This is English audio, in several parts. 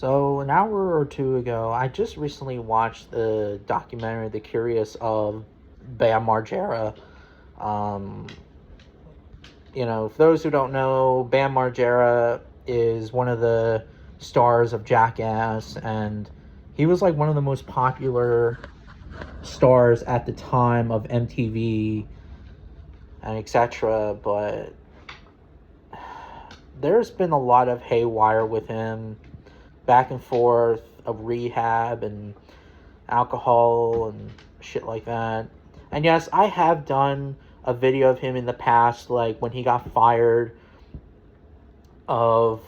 So, an hour or two ago, I just recently watched the documentary The Curious of Bam Margera. Um, for those who don't know, Bam Margera is one of the stars of Jackass, and he was like one of the most popular stars at the time of MTV and etc. But there's been a lot of haywire with him, back and forth of rehab and alcohol and shit like that. And yes, I have done a video of him in the past, like when he got fired of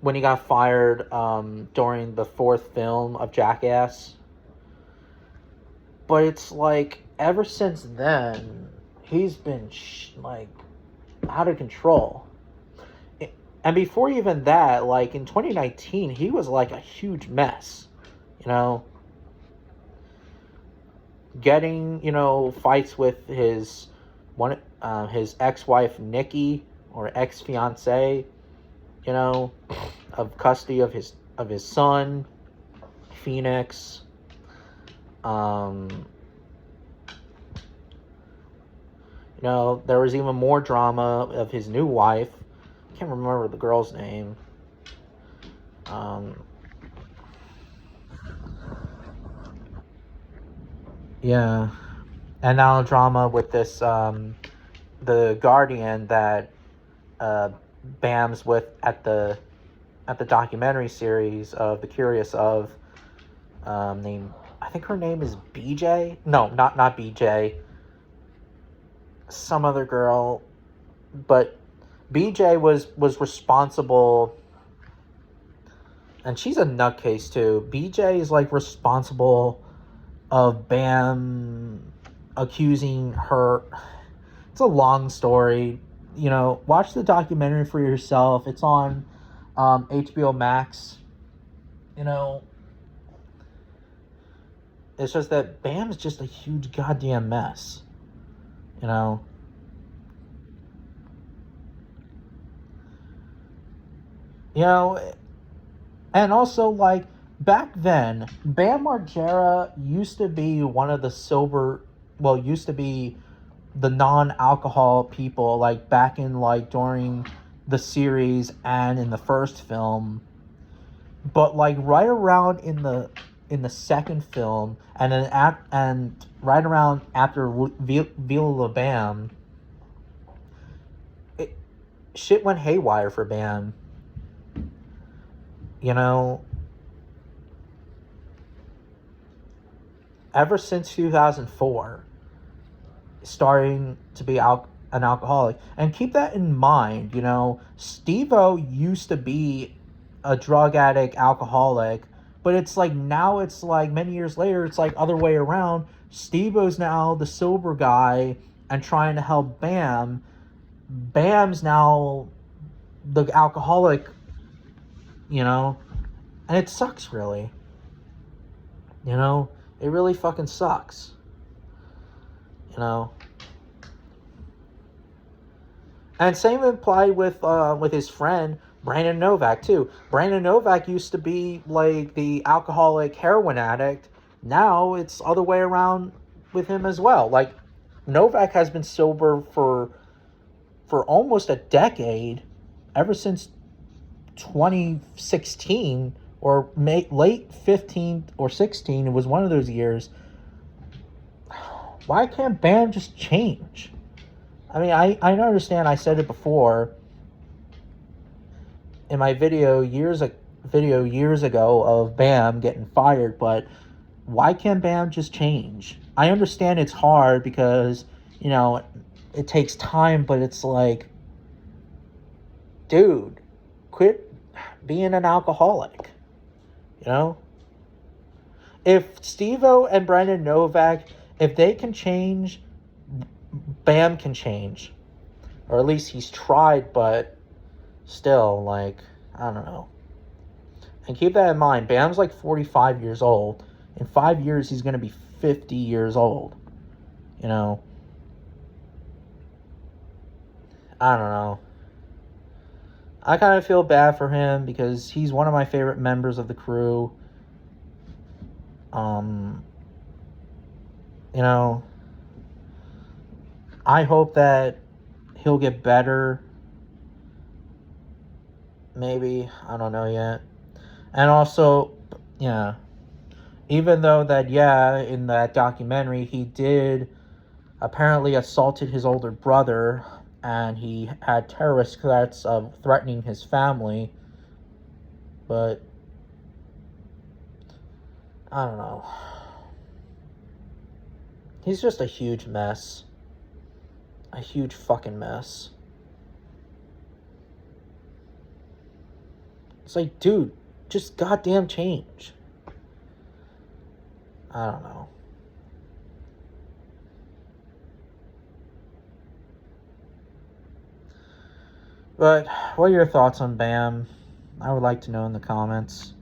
during the fourth film of Jackass. But it's like ever since then he's been like out of control. And before even that, like in 2019, he was like a huge mess, getting, fights with his ex-wife Nikki, or ex-fiance, of custody of his son, Phoenix. There was even more drama of his new wife. Can't remember the girl's name. Yeah. And now drama with this, the Guardian that Bam's with at the documentary series of The Curious of, I think her name is BJ. No, not BJ. Some other girl, but BJ was responsible, and she's a nutcase too. BJ is like responsible of Bam accusing her. It's a long story. Watch the documentary for yourself. It's on HBO Max. It's just that Bam's just a huge goddamn mess. And also, like, back then, Bam Margera used to be used to be the non-alcohol people, like, back in, like, during the series and in the first film. But, like, right around in the second film, and then right around after Viva La Bam, shit went haywire for Bam. Ever since 2004, starting to be an alcoholic. And keep that in mind, Steve-O used to be a drug addict, alcoholic, but it's like now it's like many years later, it's like other way around. Steve-O's now the sober guy and trying to help Bam. Bam's now the alcoholic, and it sucks, really. It really fucking sucks. And same applied with his friend Brandon Novak too. Brandon Novak used to be like the alcoholic heroin addict. Now it's other way around with him as well. Like, Novak has been sober for almost a decade, ever since 2016 or late 15 or 16. It was one of those years. Why can't Bam just change? I mean, I understand. I said it before in my video years ago of Bam getting fired, but why can't Bam just change? I understand it's hard because, it takes time, but it's like, dude, quit being an alcoholic. If Steve-O and Brandon Novak, if they can change, Bam can change. Or at least he's tried, but still, like, I don't know. And keep that in mind, Bam's like 45 years old. In 5 years, he's going to be 50 years old. I don't know. I kind of feel bad for him because he's one of my favorite members of the crew. Um, you know, I hope that he'll get better. Maybe. I don't know yet. And also, yeah, even though that, yeah, in that documentary, he did apparently assaulted his older brother, and he had terrorist threats of threatening his family. But I don't know. He's just a huge mess. A huge fucking mess. It's like, dude, just goddamn change. I don't know. But what are your thoughts on Bam? I would like to know in the comments.